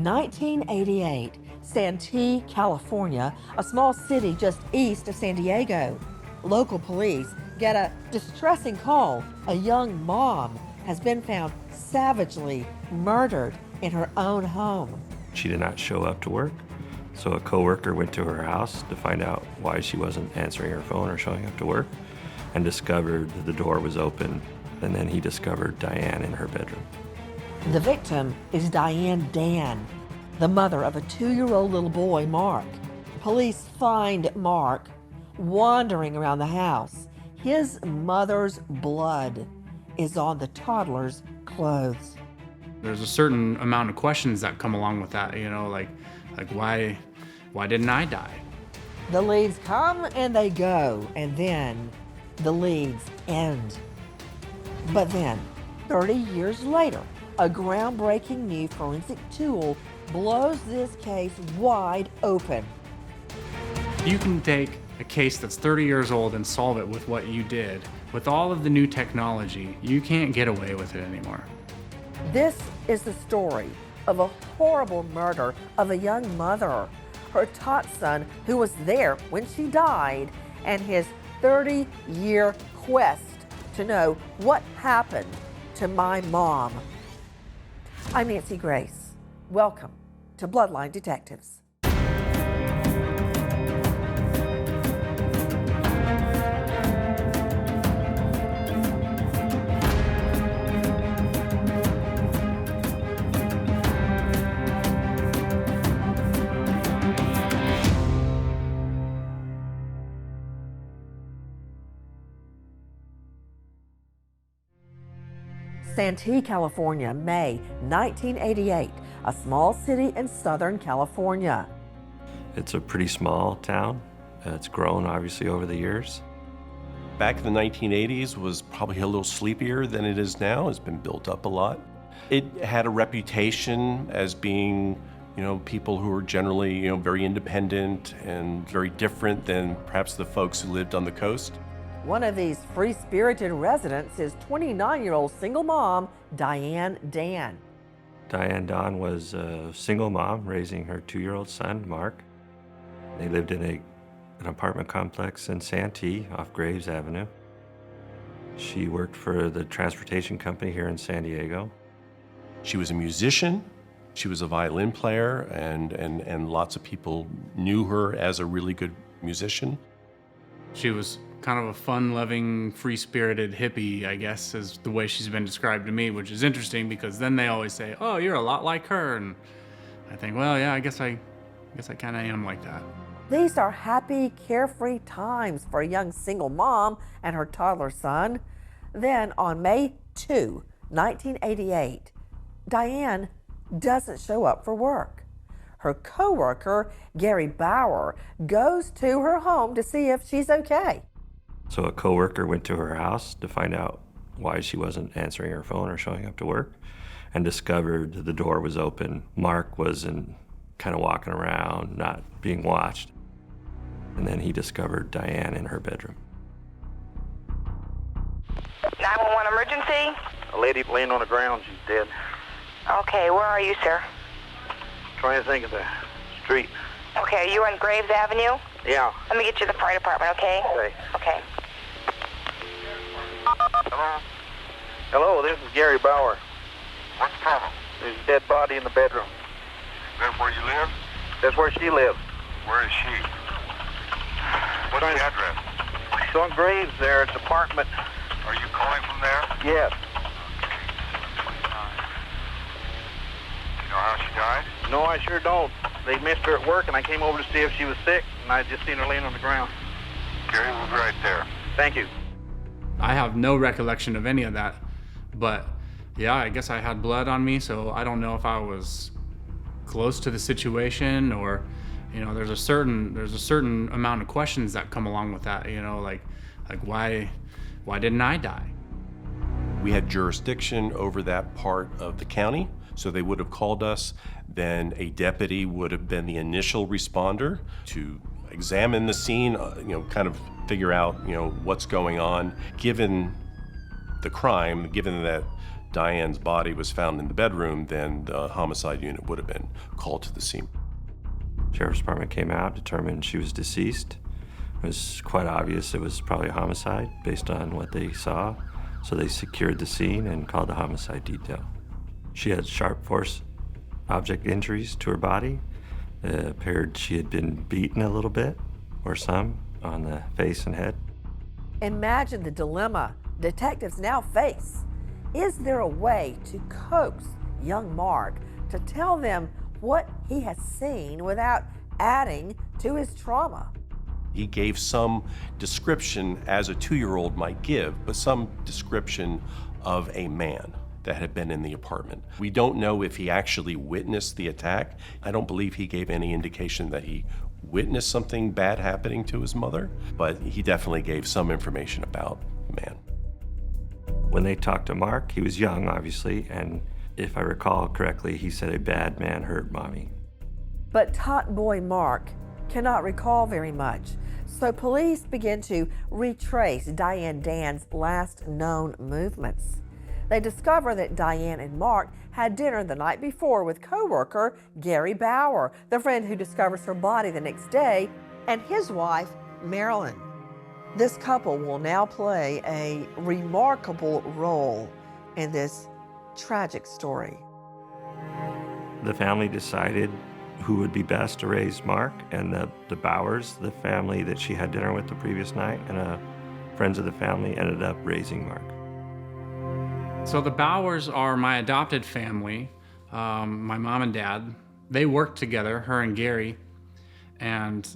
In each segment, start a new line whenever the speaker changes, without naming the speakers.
1988, Santee, California, a small city just east of San Diego. Local police get a distressing call. A young mom has been found savagely murdered in her own home.
She did not show up to work, so a coworker went to her house to find out why she wasn't answering her phone or showing up to work, and discovered the door was open, and then he discovered Diane in her bedroom.
The victim is Diane Dan, the mother of a 2-year-old little boy, Mark. Police find Mark wandering around the house. His mother's blood is on the toddler's clothes.
There's a certain amount of questions that come along with that, like why didn't I die?
The leads come and they go, and then the leads end. But then, 30 years later, a groundbreaking new forensic tool blows this case wide open.
You can take a case that's 30 years old and solve it with what you did. With all of the new technology, you can't get away with it anymore.
This is the story of a horrible murder of a young mother, her tot son who was there when she died, and his 30-year quest to know what happened to my mom. I'm Nancy Grace. Welcome to Bloodline Detectives. Santee, California, May 1988, a small city in Southern California.
It's a pretty small town. It's grown, obviously, over the years.
Back in the 1980s was probably a little sleepier than it is now. It's been built up a lot. It had a reputation as being, people who were generally, very independent and very different than perhaps the folks who lived on the coast.
One of these free-spirited residents is 29-year-old single mom, Diane Dan.
Diane Dahn was a single mom raising her 2-year-old son, Mark. They lived in an apartment complex in Santee off Graves Avenue. She worked for the transportation company here in San Diego.
She was a musician. She was a violin player, and lots of people knew her as a really good musician.
She was kind of a fun-loving, free-spirited hippie, I guess, is the way she's been described to me, which is interesting because then they always say, "Oh, you're a lot like her," and I think, well, yeah, I guess I kind of am like that.
These are happy, carefree times for a young single mom and her toddler son. Then on May 2, 1988, Diane doesn't show up for work. Her coworker, Gary Bauer, goes to her home to see if she's okay.
So a coworker went to her house to find out why she wasn't answering her phone or showing up to work, and discovered the door was open. Mark was kind of walking around, not being watched. And then he discovered Diane in her bedroom.
911 emergency?
A lady laying on the ground, she's dead.
Okay, where are you, sir?
Trying to think of the street.
Okay, are you on Graves Avenue?
Yeah.
Let me get you to the fire department, okay?
Okay.
Okay.
Hello? Hello, this is Gary Bauer.
What's the problem?
There's a dead body in the bedroom.
That's where you live?
That's where she lives.
Where is she? What's the address?
It's on Graves there. It's apartment.
Are you calling from there?
Yes.
You know how she died?
No, I sure don't. They missed her at work, and I came over to see if she was sick, and I just seen her laying on the ground.
Gary, we'll be right there.
Thank you.
I have no recollection of any of that, but yeah, I guess I had blood on me, so I don't know if I was close to the situation or, there's a certain amount of questions that come along with that, like why didn't I die?
We had jurisdiction over that part of the county, so they would have called us. Then a deputy would have been the initial responder to examine the scene, kind of figure out, what's going on. Given the crime, given that Diane's body was found in the bedroom, then the homicide unit would have been called to the scene.
Sheriff's Department came out, determined she was deceased. It was quite obvious it was probably a homicide based on what they saw, so they secured the scene and called the homicide detail. She had sharp force object injuries to her body. It appeared she had been beaten a little bit, or some, on the face and head.
Imagine the dilemma detectives now face. Is there a way to coax young Mark to tell them what he has seen without adding to his trauma?
He gave some description, as a 2-year-old might give, but some description of a man that had been in the apartment. We don't know if he actually witnessed the attack. I don't believe he gave any indication that he witnessed something bad happening to his mother, but he definitely gave some information about the man.
When they talked to Mark, he was young, obviously, and if I recall correctly, he said a bad man hurt mommy.
But tot boy Mark cannot recall very much, so police begin to retrace Diane Dan's last known movements. They discover that Diane and Mark had dinner the night before with co-worker Gary Bauer, the friend who discovers her body the next day, and his wife, Marilyn. This couple will now play a remarkable role in this tragic story.
The family decided who would be best to raise Mark, and the Bowers, the family that she had dinner with the previous night, and friends of the family ended up raising Mark.
So the Bowers are my adopted family, my mom and dad. They worked together, her and Gary, and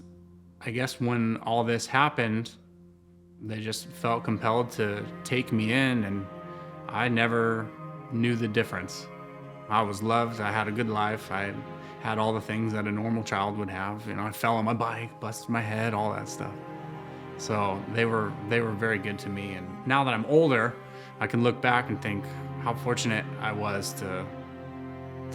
I guess when all this happened, they just felt compelled to take me in, and I never knew the difference. I was loved, I had a good life, I had all the things that a normal child would have. You know, I fell on my bike, busted my head, all that stuff. So they were very good to me, and now that I'm older, I can look back and think how fortunate I was to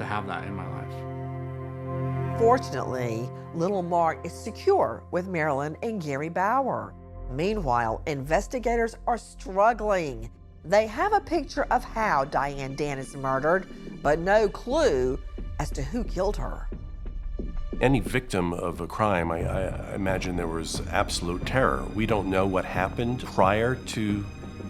have that in my life.
Fortunately, little Mark is secure with Marilyn and Gary Bauer. Meanwhile, investigators are struggling. They have a picture of how Diane Dan is murdered, but no clue as to who killed her.
Any victim of a crime, I imagine there was absolute terror. We don't know what happened prior to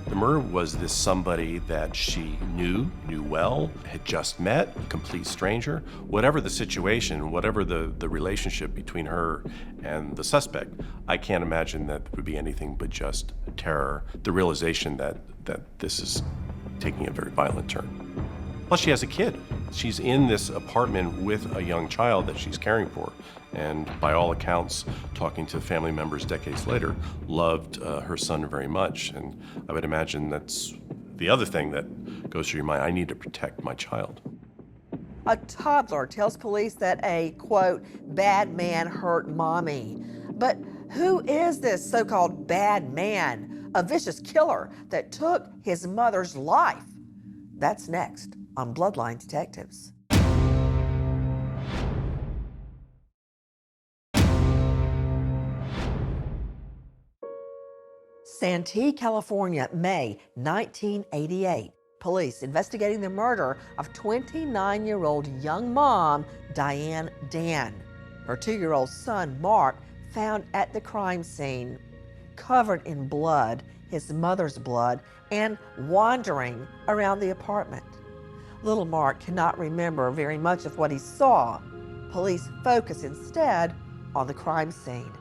the murder. Was this somebody that she knew well, had just met, a complete stranger? Whatever the situation, whatever the relationship between her and the suspect, I can't imagine that would be anything but just terror, the realization that this is taking a very violent turn. Plus, she has a kid. She's in this apartment with a young child that she's caring for, and by all accounts, talking to family members decades later, loved her son very much. And I would imagine that's the other thing that goes through your mind. I need to protect my child.
A toddler tells police that a, quote, bad man hurt mommy. But who is this so-called bad man? A vicious killer that took his mother's life? That's next on Bloodline Detectives. Santee, California, May 1988. Police investigating the murder of 29-year-old young mom, Diane Dan. Her 2-year-old son, Mark, found at the crime scene, covered in blood, his mother's blood, and wandering around the apartment. Little Mark cannot remember very much of what he saw. Police focus instead on the crime scene.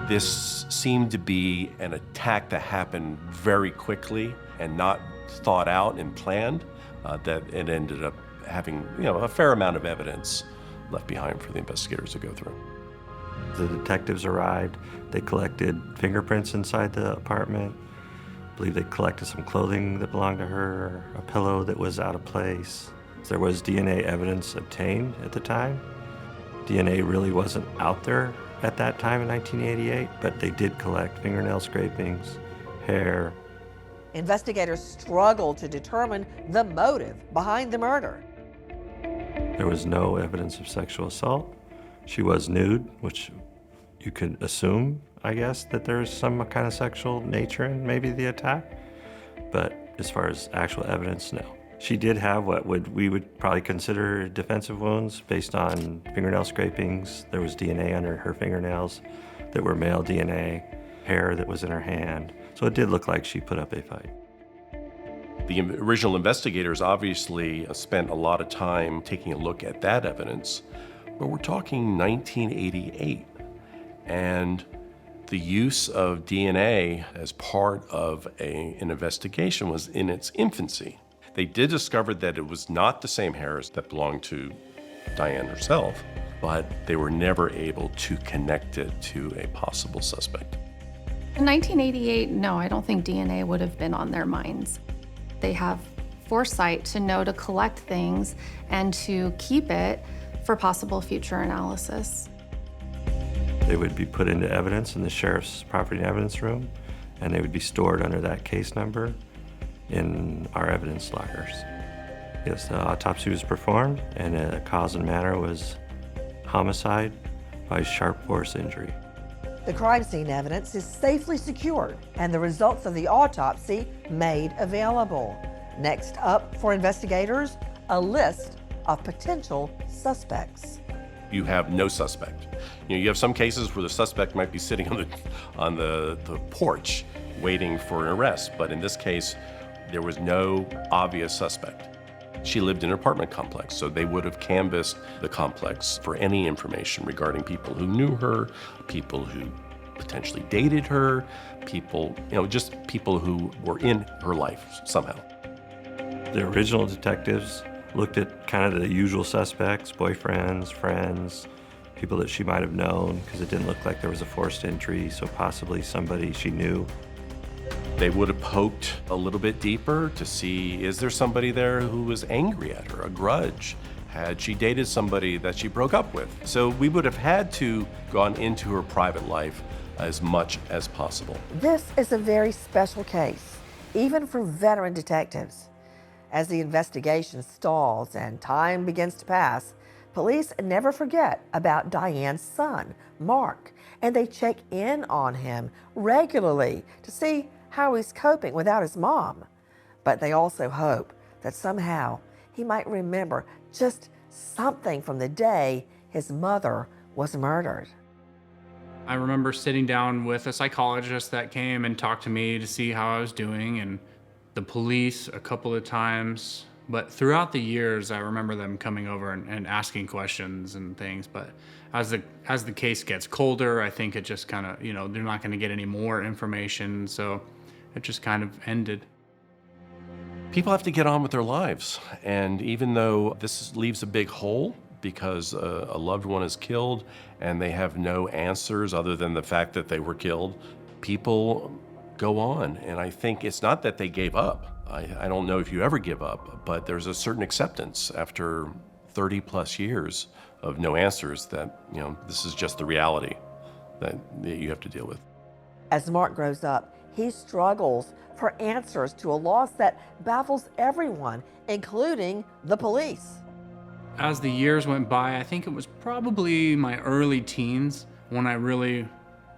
This seemed to be an attack that happened very quickly and not thought out and planned, that it ended up having, a fair amount of evidence left behind for the investigators to go through.
The detectives arrived. They collected fingerprints inside the apartment. I believe they collected some clothing that belonged to her, a pillow that was out of place. There was DNA evidence obtained at the time. DNA really wasn't out there at that time in 1988, but they did collect fingernail scrapings, hair.
Investigators struggled to determine the motive behind the murder.
There was no evidence of sexual assault. She was nude, which you could assume, I guess, that there's some kind of sexual nature in maybe the attack. But as far as actual evidence, no. She did have what we would probably consider defensive wounds based on fingernail scrapings. There was DNA under her fingernails that were male DNA, hair that was in her hand. So it did look like she put up a fight.
The original investigators obviously spent a lot of time taking a look at that evidence, but we're talking 1988, and the use of DNA as part of an investigation was in its infancy. They did discover that it was not the same hairs that belonged to Diane herself, but they were never able to connect it to a possible suspect.
In 1988, no, I don't think DNA would have been on their minds. They have foresight to know to collect things and to keep it for possible future analysis.
They would be put into evidence in the sheriff's property and evidence room, and they would be stored under that case number in our evidence lockers. Yes, the autopsy was performed, and the cause and manner was homicide by sharp force injury.
The crime scene evidence is safely secured and the results of the autopsy made available. Next up for investigators, a list of potential suspects.
You have no suspect. You have some cases where the suspect might be sitting on the porch waiting for an arrest, but in this case, there was no obvious suspect. She lived in an apartment complex, so they would have canvassed the complex for any information regarding people who knew her, people who potentially dated her, people, just people who were in her life somehow.
The original detectives looked at kind of the usual suspects, boyfriends, friends, people that she might have known, because it didn't look like there was a forced entry, so possibly somebody she knew.
They would have poked a little bit deeper to see, is there somebody there who was angry at her, a grudge? Had she dated somebody that she broke up with? So we would have had to gone into her private life as much as possible.
This is a very special case, even for veteran detectives. As the investigation stalls and time begins to pass, police never forget about Diane's son, Mark, and they check in on him regularly to see how he's coping without his mom. But they also hope that somehow he might remember just something from the day his mother was murdered.
I remember sitting down with a psychologist that came and talked to me to see how I was doing, and the police a couple of times. But throughout the years, I remember them coming over and asking questions and things. But as the case gets colder, I think it just kind of, they're not going to get any more information. So it just kind of ended.
People have to get on with their lives. And even though this leaves a big hole because a loved one is killed and they have no answers other than the fact that they were killed, people go on. And I think it's not that they gave up. I don't know if you ever give up, but there's a certain acceptance after 30 plus years of no answers that, this is just the reality that you have to deal with.
As Mark grows up, he struggles for answers to a loss that baffles everyone, including the police.
As the years went by, I think it was probably my early teens when I really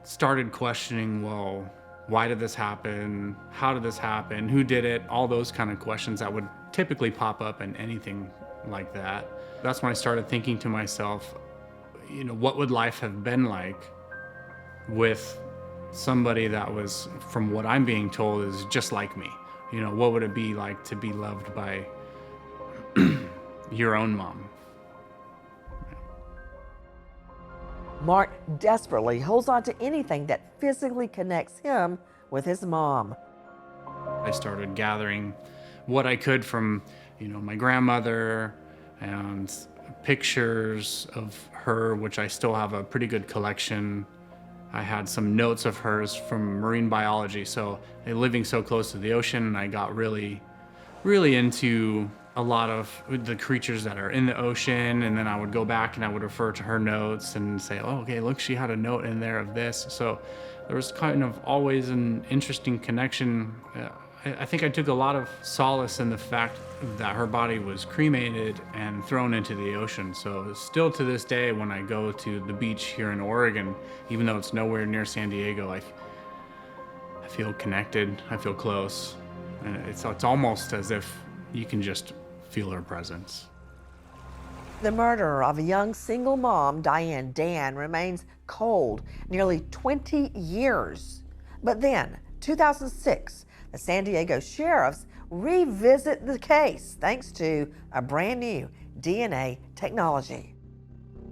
started questioning, well, why did this happen? How did this happen? Who did it? All those kind of questions that would typically pop up in anything like that. That's when I started thinking to myself, what would life have been like with somebody that was, from what I'm being told, is just like me? What would it be like to be loved by your own mom?
Mark desperately holds on to anything that physically connects him with his mom.
I started gathering what I could from, my grandmother and pictures of her, which I still have a pretty good collection. I had some notes of hers from marine biology. So living so close to the ocean, I got really, really into a lot of the creatures that are in the ocean, and then I would go back and I would refer to her notes and say, oh, okay, look, she had a note in there of this. So there was kind of always an interesting connection. I think I took a lot of solace in the fact that her body was cremated and thrown into the ocean. So still to this day, when I go to the beach here in Oregon, even though it's nowhere near San Diego, I feel connected, I feel close. And it's almost as if you can just feel her presence.
The murder of a young single mom, Diane Dan, remains cold nearly 20 years. But then, 2006, the San Diego sheriffs revisit the case thanks to a brand new DNA technology.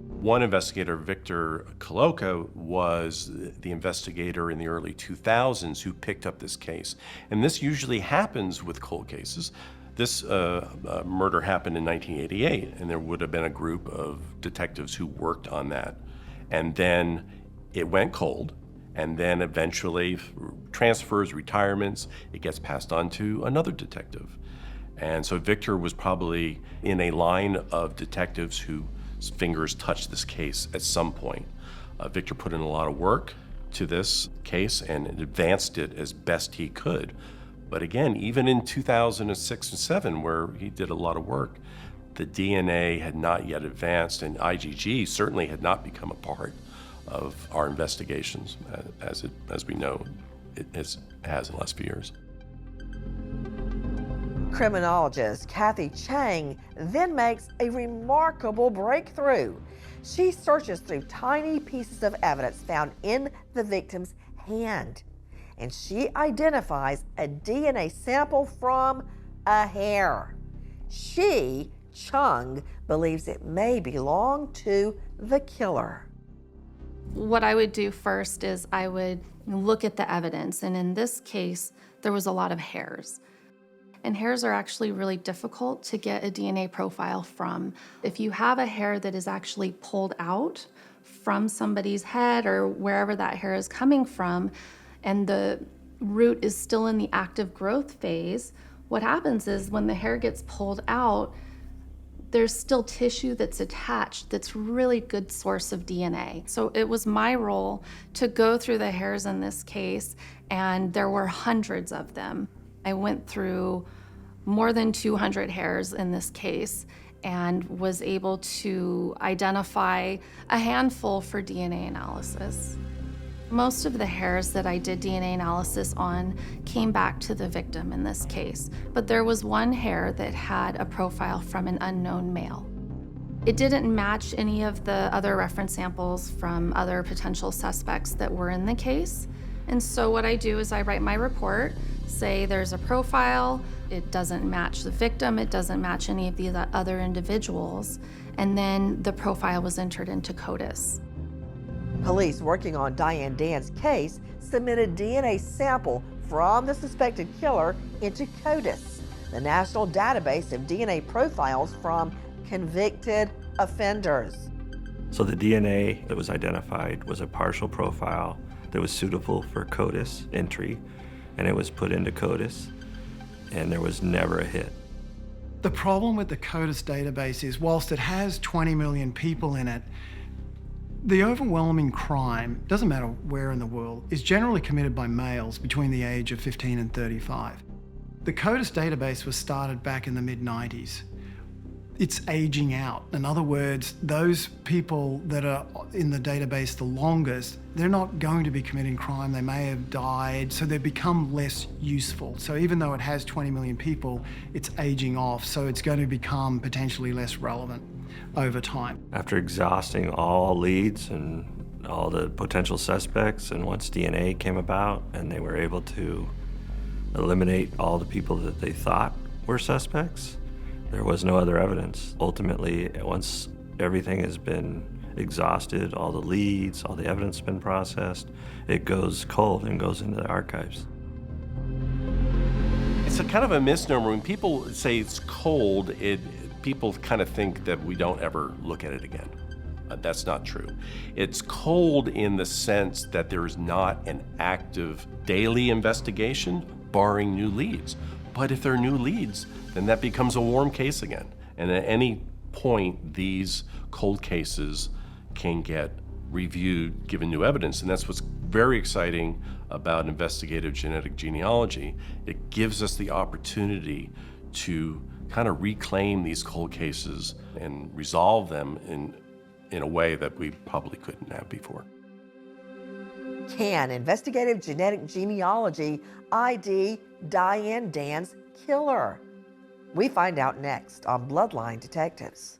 One investigator, Victor Coloco, was the investigator in the early 2000s who picked up this case. And this usually happens with cold cases. This murder happened in 1988, and there would have been a group of detectives who worked on that. And then it went cold, and then eventually transfers, retirements, it gets passed on to another detective. And so Victor was probably in a line of detectives whose fingers touched this case at some point. Victor put in a lot of work to this case and advanced it as best he could. But again, even in 2006 and 7, where he did a lot of work, the DNA had not yet advanced, and IgG certainly had not become a part of our investigations, as we know it has in the last few years.
Criminologist Kathy Chang then makes a remarkable breakthrough. She searches through tiny pieces of evidence found in the victim's hand, and she identifies a DNA sample from a hair. She, Chung, believes it may belong to the killer.
What I would do first is I would look at the evidence, and in this case, there was a lot of hairs. And hairs are actually really difficult to get a DNA profile from. If you have a hair that is actually pulled out from somebody's head or wherever that hair is coming from, and the root is still in the active growth phase, what happens is when the hair gets pulled out, there's still tissue that's attached that's really good source of DNA. So it was my role to go through the hairs in this case, and there were hundreds of them. I went through more than 200 hairs in this case and was able to identify a handful for DNA analysis. Most of the hairs that I did DNA analysis on came back to the victim in this case, but there was one hair that had a profile from an unknown male. It didn't match any of the other reference samples from other potential suspects that were in the case. And so what I do is I write my report, say there's a profile, it doesn't match the victim, it doesn't match any of the other individuals, and then the profile was entered into CODIS.
Police working on Diane Dan's case submitted DNA sample from the suspected killer into CODIS, the national database of DNA profiles from convicted offenders.
So the DNA that was identified was a partial profile that was suitable for CODIS entry, and it was put into CODIS, and there was never a hit.
The problem with the CODIS database is, whilst it has 20 million people in it, the overwhelming crime, doesn't matter where in the world, is generally committed by males between the age of 15 and 35. The CODIS database was started back in the mid-90s. It's aging out. In other words, those people that are in the database the longest, they're not going to be committing crime. They may have died, so they've become less useful. So even though it has 20 million people, it's aging off, so it's going to become potentially less relevant over time.
After exhausting all leads and all the potential suspects, and once DNA came about and they were able to eliminate all the people that they thought were suspects, there was no other evidence. Ultimately, once everything has been exhausted, all the leads, all the evidence has been processed, it goes cold and goes into the archives.
It's a kind of a misnomer. When people say it's cold, people kind of think that we don't ever look at it again. That's not true. It's cold in the sense that there is not an active daily investigation barring new leads. But if there are new leads, then that becomes a warm case again. And at any point, these cold cases can get reviewed, given new evidence. And that's what's very exciting about investigative genetic genealogy. It gives us the opportunity to kind of reclaim these cold cases and resolve them in a way that we probably couldn't have before.
Can investigative genetic genealogy ID Diane Dan's killer? We find out next on Bloodline Detectives.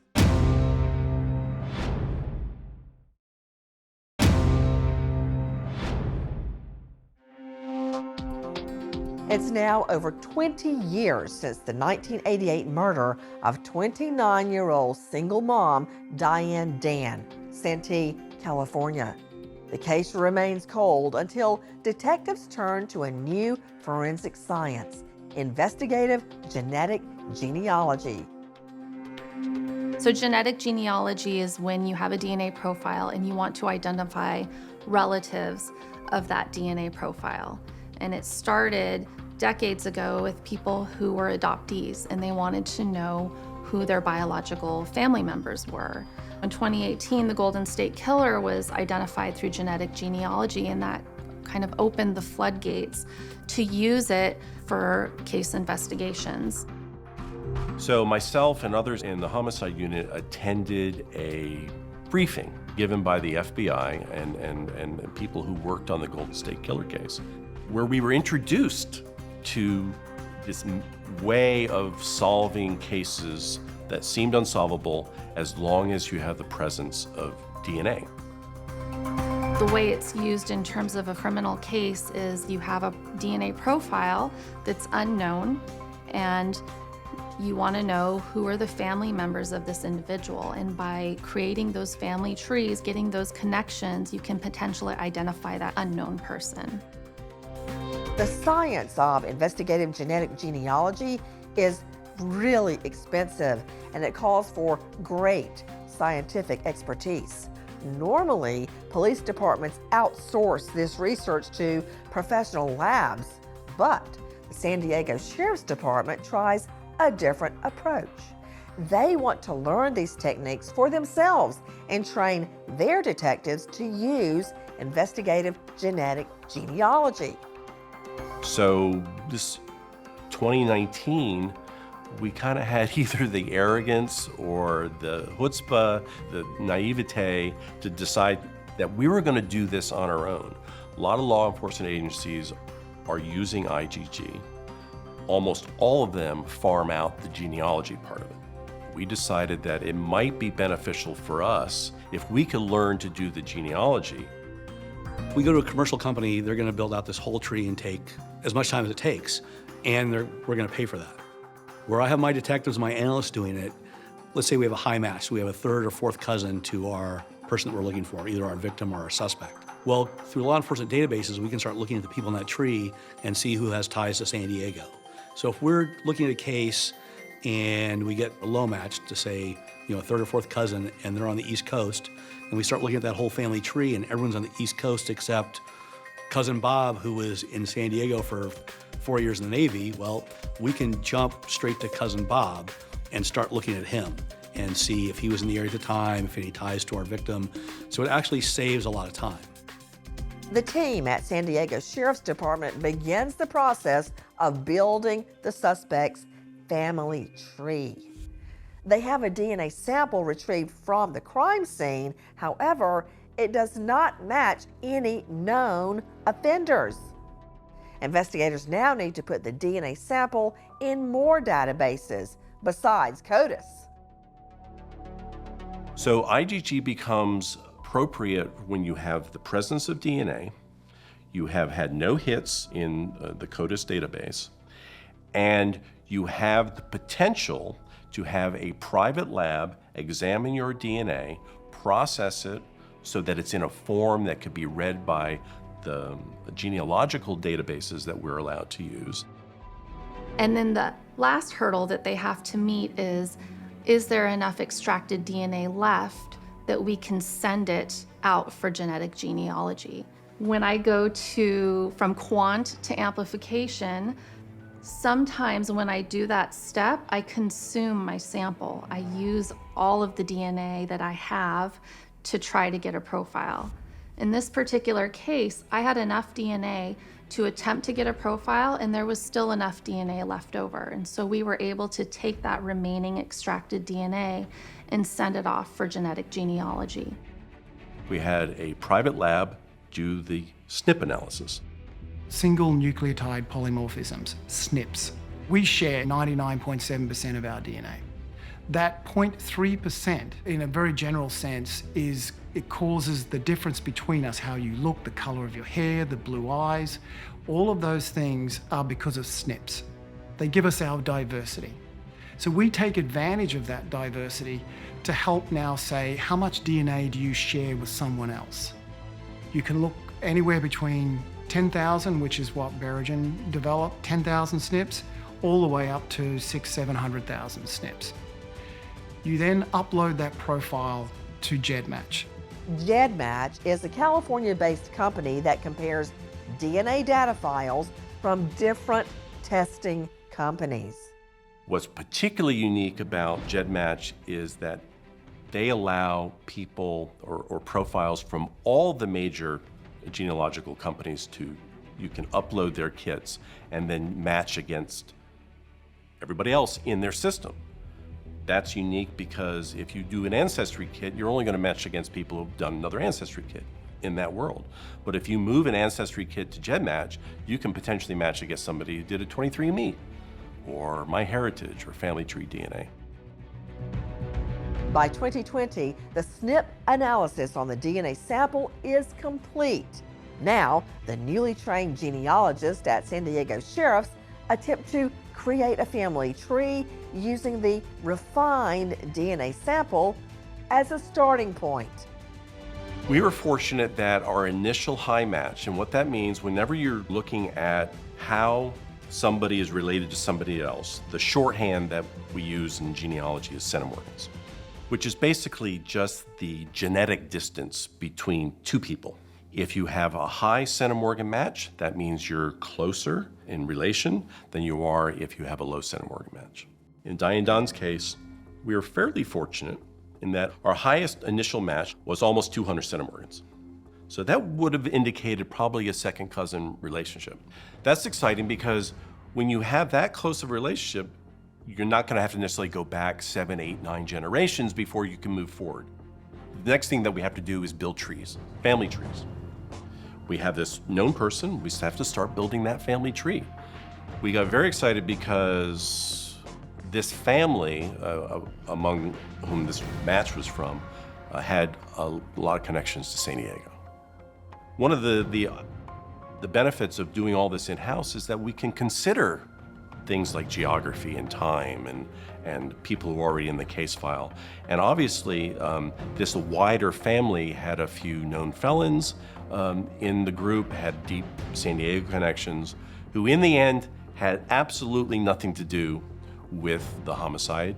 It's now over 20 years since the 1988 murder of 29-year-old single mom Diane Dan, Santee, California. The case remains cold until detectives turn to a new forensic science, investigative genetic genealogy.
So genetic genealogy is when you have a DNA profile and you want to identify relatives of that DNA profile. And it started decades ago with people who were adoptees and they wanted to know who their biological family members were. In 2018, the Golden State Killer was identified through genetic genealogy, and that kind of opened the floodgates to use it for case investigations.
So myself and others in the homicide unit attended a briefing given by the FBI and people who worked on the Golden State Killer case, where we were introduced to this way of solving cases that seemed unsolvable as long as you have the presence of DNA.
The way it's used in terms of a criminal case is you have a DNA profile that's unknown, and you want to know who are the family members of this individual. And by creating those family trees, getting those connections, you can potentially identify that unknown person.
The science of investigative genetic genealogy is really expensive, and it calls for great scientific expertise. Normally, police departments outsource this research to professional labs, but the San Diego Sheriff's Department tries a different approach. They want to learn these techniques for themselves and train their detectives to use investigative genetic genealogy.
So this 2019, we kind of had either the arrogance or the chutzpah, the naivete to decide that we were going to do this on our own. A lot of law enforcement agencies are using IgG. Almost all of them farm out the genealogy part of it. We decided that it might be beneficial for us if we could learn to do the genealogy.
We go to a commercial company, they're going to build out this whole tree and take as much time as it takes, and we're going to pay for that. Where I have my detectives, my analysts doing it, let's say we have a high match, so we have a third or fourth cousin to our person that we're looking for, either our victim or our suspect. Well, through law enforcement databases, we can start looking at the people in that tree and see who has ties to San Diego. So if we're looking at a case and we get a low match to say, a third or fourth cousin, and they're on the East Coast, and we start looking at that whole family tree and everyone's on the East Coast except cousin Bob, who was in San Diego for 4 years in the Navy, well, we can jump straight to cousin Bob and start looking at him and see if he was in the area at the time, if any ties to our victim. So it actually saves a lot of time.
The team at San Diego Sheriff's Department begins the process of building the suspect's family tree. They have a DNA sample retrieved from the crime scene. However, it does not match any known offenders. Investigators now need to put the DNA sample in more databases besides CODIS.
So IgG becomes appropriate when you have the presence of DNA, you have had no hits in the CODIS database, and you have the potential to have a private lab examine your DNA, process it so that it's in a form that could be read by the genealogical databases that we're allowed to use.
And then the last hurdle that they have to meet is there enough extracted DNA left that we can send it out for genetic genealogy? When I go from quant to amplification, sometimes when I do that step, I consume my sample. I use all of the DNA that I have to try to get a profile. In this particular case, I had enough DNA to attempt to get a profile, and there was still enough DNA left over. And so we were able to take that remaining extracted DNA and send it off for genetic genealogy.
We had a private lab do the SNP analysis.
single nucleotide polymorphisms, SNPs. We share 99.7% of our DNA. That 0.3%, in a very general sense, it causes the difference between us, how you look, the color of your hair, the blue eyes. All of those things are because of SNPs. They give us our diversity. So we take advantage of that diversity to help now say, how much DNA do you share with someone else? You can look anywhere between 10,000, which is what Berrigan developed, 10,000 SNPs, all the way up to 700,000 SNPs. You then upload that profile to GEDmatch.
GEDmatch is a California-based company that compares DNA data files from different testing companies.
What's particularly unique about GEDmatch is that they allow people or profiles from all the major genealogical companies you can upload their kits and then match against everybody else in their system. That's unique because if you do an ancestry kit, you're only going to match against people who've done another ancestry kit in that world. But if you move an ancestry kit to GEDmatch, you can potentially match against somebody who did a 23andMe or MyHeritage or Family Tree DNA.
By 2020, the SNP analysis on the DNA sample is complete. Now, the newly trained genealogists at San Diego Sheriff's attempt to create a family tree using the refined DNA sample as a starting point.
We were fortunate that our initial high match, and what that means whenever you're looking at how somebody is related to somebody else, the shorthand that we use in genealogy is centimorgans, which is basically just the genetic distance between two people. If you have a high centimorgan match, that means you're closer in relation than you are if you have a low centimorgan match. In Diane Dahn's case, we were fairly fortunate in that our highest initial match was almost 200 centimorgans. So that would have indicated probably a second cousin relationship. That's exciting because when you have that close of a relationship, you're not going to have to necessarily go back 7, 8, 9 generations before you can move forward. The next thing that we have to do is build trees, family trees. We have this known person, we just have to start building that family tree. We got very excited because this family, among whom this match was from, had a lot of connections to San Diego. One of the benefits of doing all this in-house is that we can consider things like geography and time and people who are already in the case file. And obviously, this wider family had a few known felons in the group, had deep San Diego connections, who in the end had absolutely nothing to do with the homicide,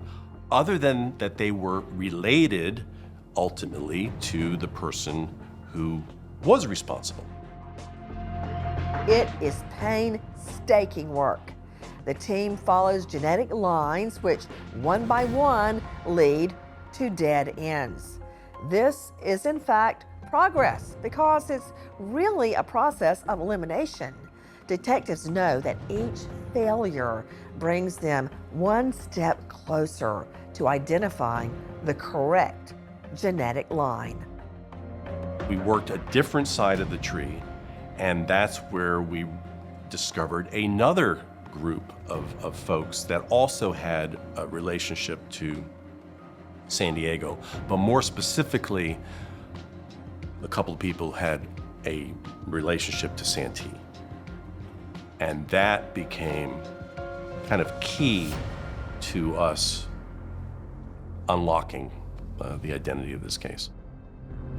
other than that they were related ultimately to the person who was responsible.
It is painstaking work. The team follows genetic lines which, one by one, lead to dead ends. This is, in fact, progress because it's really a process of elimination. Detectives know that each failure brings them one step closer to identifying the correct genetic line.
We worked a different side of the tree, and that's where we discovered another group of folks that also had a relationship to San Diego, but more specifically, a couple of people had a relationship to Santee. And that became kind of key to us unlocking the identity of this case.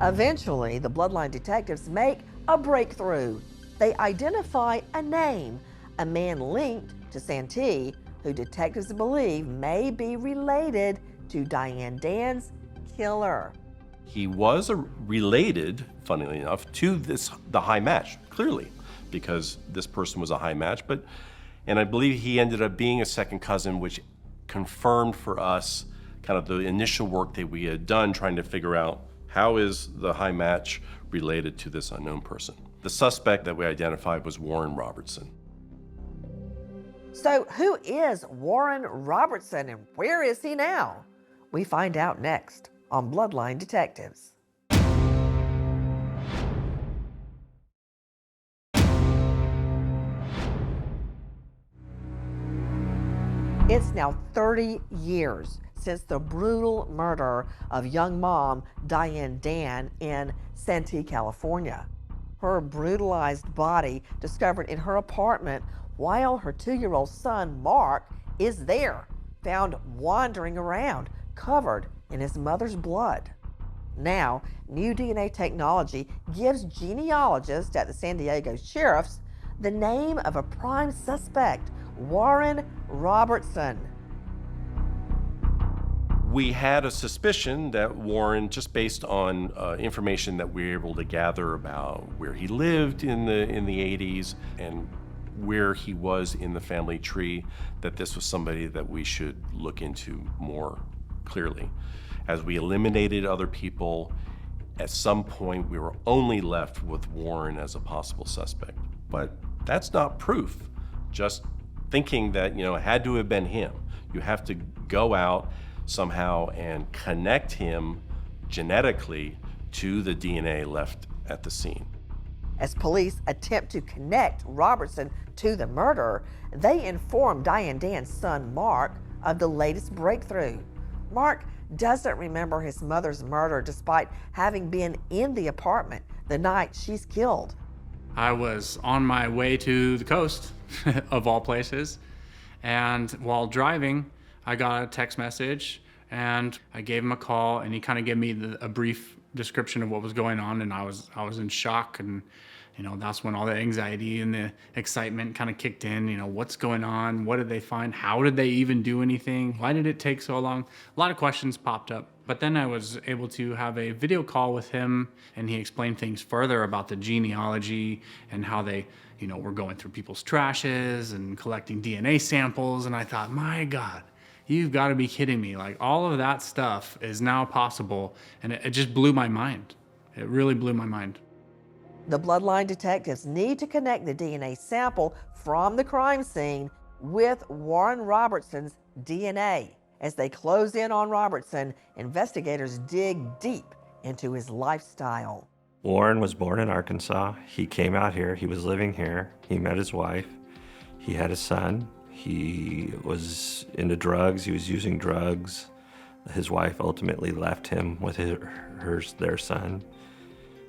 Eventually, the Bloodline Detectives make a breakthrough. They identify a name, a man linked to Santee, who detectives believe may be related to Diane Dan's killer.
He was related, funnily enough, to the high match, clearly, because this person was a high match, and I believe he ended up being a second cousin, which confirmed for us kind of the initial work that we had done trying to figure out how is the high match related to this unknown person. The suspect that we identified was Warren Robertson.
So who is Warren Robertson and where is he now? We find out next on Bloodline Detectives. It's now 30 years since the brutal murder of young mom Diane Dan in Santee, California. Her brutalized body discovered in her apartment while her 2-year-old son, Mark, is there, found wandering around, covered in his mother's blood. Now, new DNA technology gives genealogists at the San Diego Sheriff's the name of a prime suspect, Warren Robertson.
We had a suspicion that Warren, just based on information that we were able to gather about where he lived in the 80s and where he was in the family tree, that this was somebody that we should look into more clearly. As we eliminated other people, at some point we were only left with Warren as a possible suspect. But that's not proof. Just thinking that, it had to have been him. You have to go out somehow and connect him genetically to the DNA left at the scene.
As police attempt to connect Robertson to the murderer, they inform Diane Dan's son, Mark, of the latest breakthrough. Mark doesn't remember his mother's murder despite having been in the apartment the night she's killed.
I was on my way to the coast, of all places, and while driving, I got a text message, and I gave him a call, and he kind of gave me a brief description of what was going on, and I was in shock, and that's when all the anxiety and the excitement kind of kicked in. What's going on? What did they find? How did they even do anything? Why did it take so long? A lot of questions popped up. But then I was able to have a video call with him, and he explained things further about the genealogy and how they, were going through people's trashes and collecting DNA samples. And I thought, my God, you've got to be kidding me. Like, all of that stuff is now possible. And it just blew my mind. It really blew my mind.
The Bloodline Detectives need to connect the DNA sample from the crime scene with Warren Robertson's DNA. As they close in on Robertson, investigators dig deep into his lifestyle.
Warren was born in Arkansas. He came out here. He was living here. He met his wife. He had a son. He was into drugs. He was using drugs. His wife ultimately left him with their son.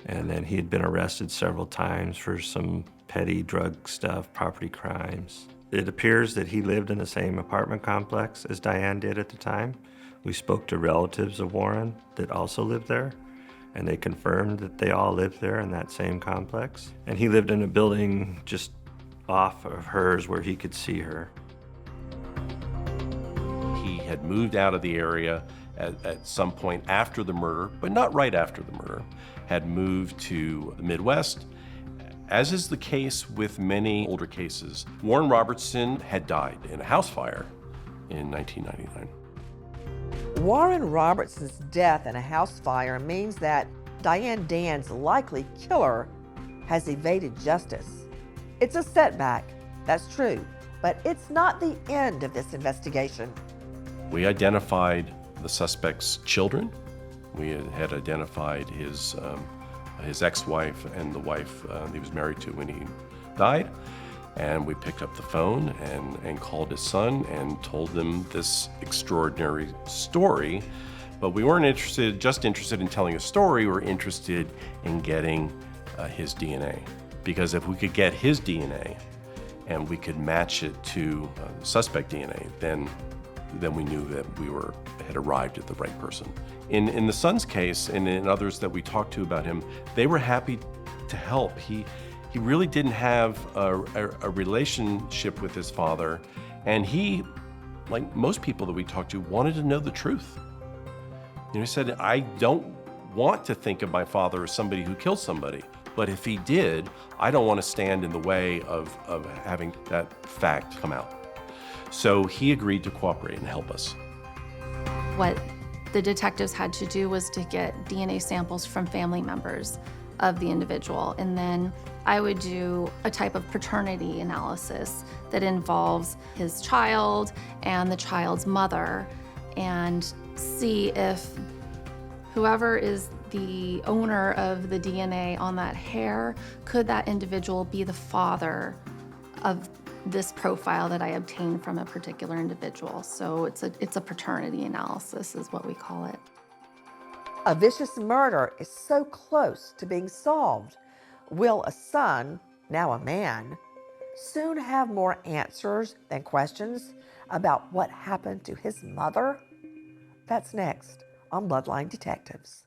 And then he had been arrested several times for some petty drug stuff, property crimes. It appears that he lived in the same apartment complex as Diane did at the time. We spoke to relatives of Warren that also lived there, and they confirmed that they all lived there in that same complex. And he lived in a building just off of hers where he could see her.
He had moved out of the area at some point after the murder, but not right after the murder, had moved to the Midwest. As is the case with many older cases, Warren Robertson had died in a house fire in 1999.
Warren Robertson's death in a house fire means that Diane Dan's likely killer has evaded justice. It's a setback, that's true, but it's not the end of this investigation.
We identified the suspect's children. We had identified his ex-wife and the wife he was married to when he died. And we picked up the phone and called his son and told them this extraordinary story. But we weren't just interested in telling a story, we were interested in getting his DNA. Because if we could get his DNA and we could match it to suspect DNA, then we knew that we had arrived at the right person. In the son's case, and in others that we talked to about him, they were happy to help. He really didn't have a relationship with his father, and he, like most people that we talked to, wanted to know the truth. He said, I don't want to think of my father as somebody who killed somebody, but if he did, I don't want to stand in the way of having that fact come out. So he agreed to cooperate and help us.
What the detectives had to do was to get DNA samples from family members of the individual, and then I would do a type of paternity analysis that involves his child and the child's mother, and see if whoever is the owner of the DNA on that hair, could that individual be the father of this profile that I obtained from a particular individual. So it's a paternity analysis is what we call it.
A vicious murder is so close to being solved. Will a son, now a man, soon have more answers than questions about what happened to his mother? That's next on Bloodline Detectives.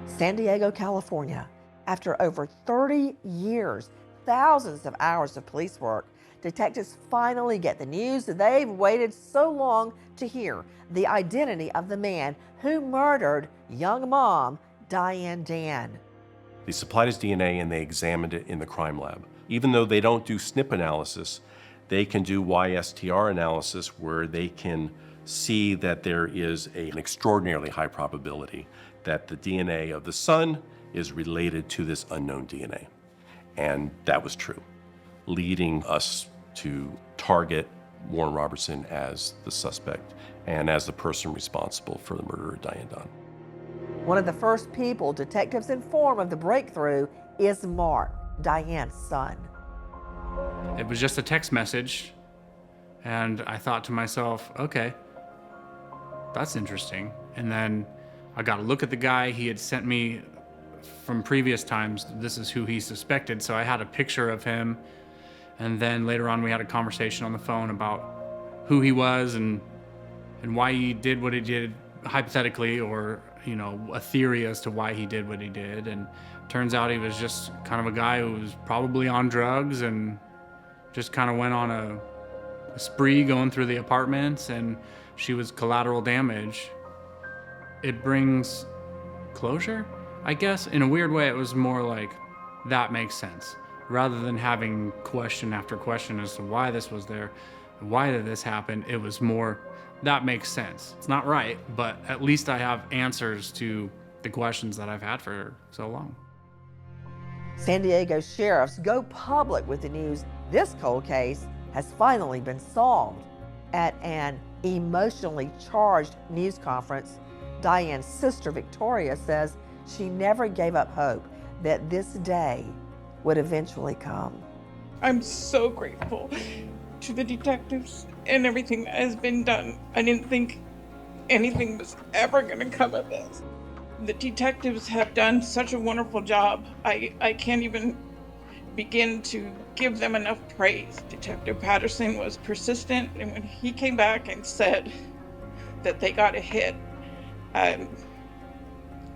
San Diego, California. After over 30 years, thousands of hours of police work, detectives finally get the news that they've waited so long to hear: the identity of the man who murdered young mom, Diane Dan.
They supplied his DNA and they examined it in the crime lab. Even though they don't do SNP analysis, they can do YSTR analysis where they can see that there is an extraordinarily high probability that the DNA of the son is related to this unknown DNA. And that was true, leading us to target Warren Robertson as the suspect and as the person responsible for the murder of Diane Dahn.
One of the first people detectives inform of the breakthrough is Mark, Diane's son.
It was just a text message, and I thought to myself, okay, that's interesting. And then I got a look at the guy. He had sent me from previous times, this is who he suspected, so I had a picture of him. And then later on we had a conversation on the phone about who he was and why he did what he did, hypothetically, or a theory as to why he did what he did. And turns out he was just kind of a guy who was probably on drugs and just kind of went on a spree going through the apartments, and she was collateral damage. It brings closure, I guess. In a weird way, it was more like, that makes sense. Rather than having question after question as to why this was there, why did this happen, it was more, that makes sense. It's not right, but at least I have answers to the questions that I've had for so long.
San Diego sheriffs go public with the news this cold case has finally been solved. At an emotionally charged news conference, Diane's sister Victoria says she never gave up hope that this day would eventually come.
I'm so grateful to the detectives and everything that has been done. I didn't think anything was ever going to come of this. The detectives have done such a wonderful job. I can't even begin to give them enough praise. Detective Patterson was persistent, and when he came back and said that they got a hit,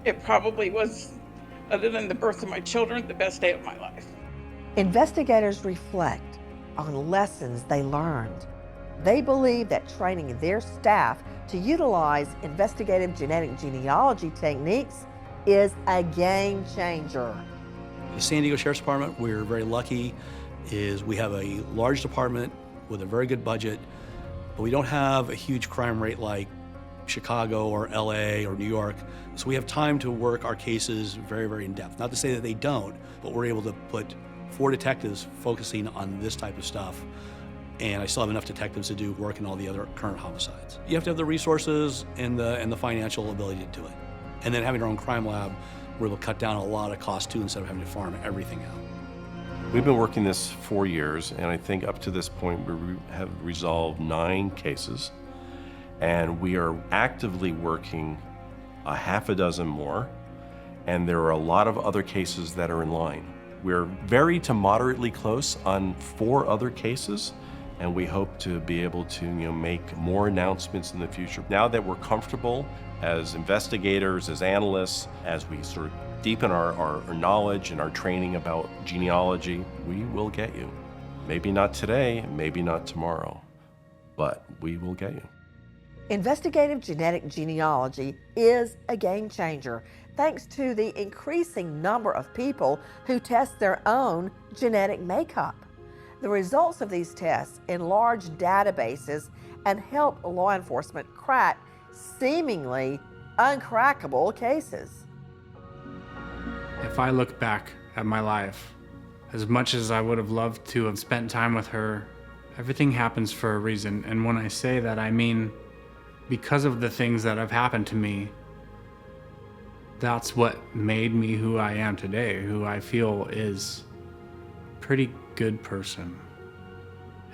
it probably was, other than the birth of my children, the best day of my life.
Investigators reflect on lessons they learned. They believe that training their staff to utilize investigative genetic genealogy techniques is a game changer.
The San Diego Sheriff's Department, we're very lucky, is we have a large department with a very good budget, but we don't have a huge crime rate like Chicago or LA or New York. So we have time to work our cases very, very in depth. Not to say that they don't, but we're able to put 4 detectives focusing on this type of stuff. And I still have enough detectives to do work in all the other current homicides. You have to have the resources and the financial ability to do it. And then having our own crime lab, we're able to cut down a lot of costs too, instead of having to farm everything out.
We've been working this 4 years, and I think up to this point we have resolved 9 cases. And we are actively working a half a dozen more, and there are a lot of other cases that are in line. We're very to moderately close on 4 other cases, and we hope to be able to make more announcements in the future. Now that we're comfortable as investigators, as analysts, as we sort of deepen our knowledge and our training about genealogy, we will get you. Maybe not today, maybe not tomorrow, but we will get you.
Investigative genetic genealogy is a game changer thanks to the increasing number of people who test their own genetic makeup. The results of these tests enlarge databases and help law enforcement crack seemingly uncrackable cases.
If I look back at my life, as much as I would have loved to have spent time with her, everything happens for a reason. And when I say that, I mean because of the things that have happened to me, That's what made me who I am today, who I feel is a pretty good person.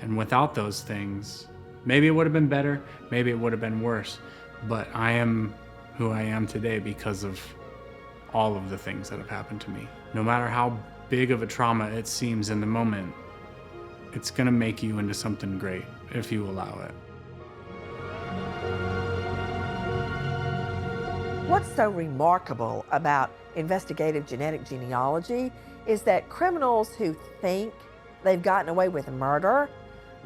And without those things, maybe it would have been better, maybe it would have been worse, but I am who I am today because of all of the things that have happened to me. No matter how big of a trauma it seems in the moment, it's gonna make you into something great if you allow it.
What's so remarkable about investigative genetic genealogy is that criminals who think they've gotten away with murder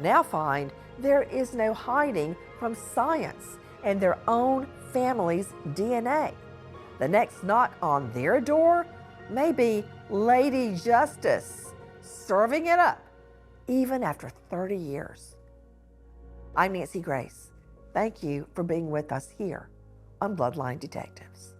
now find there is no hiding from science and their own family's DNA. The next knock on their door may be Lady Justice serving it up, even after 30 years. I'm Nancy Grace. Thank you for being with us here on Bloodline Detectives.